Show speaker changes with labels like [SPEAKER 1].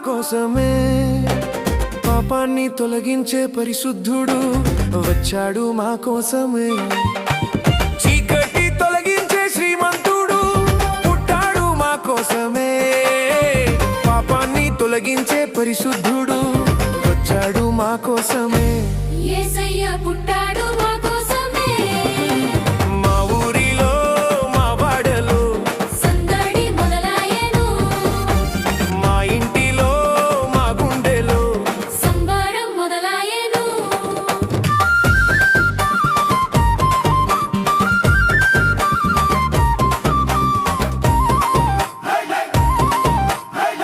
[SPEAKER 1] కోసమే. పాపాన్ని తొలగించే పరిశుద్ధుడు వచ్చాడు మా కోసమే. చీకటి తొలగించే శ్రీమంతుడు పుట్టాడు మా కోసమే. పాపాన్ని తొలగించే పరిశుద్ధుడు వచ్చాడు మా కోసమే.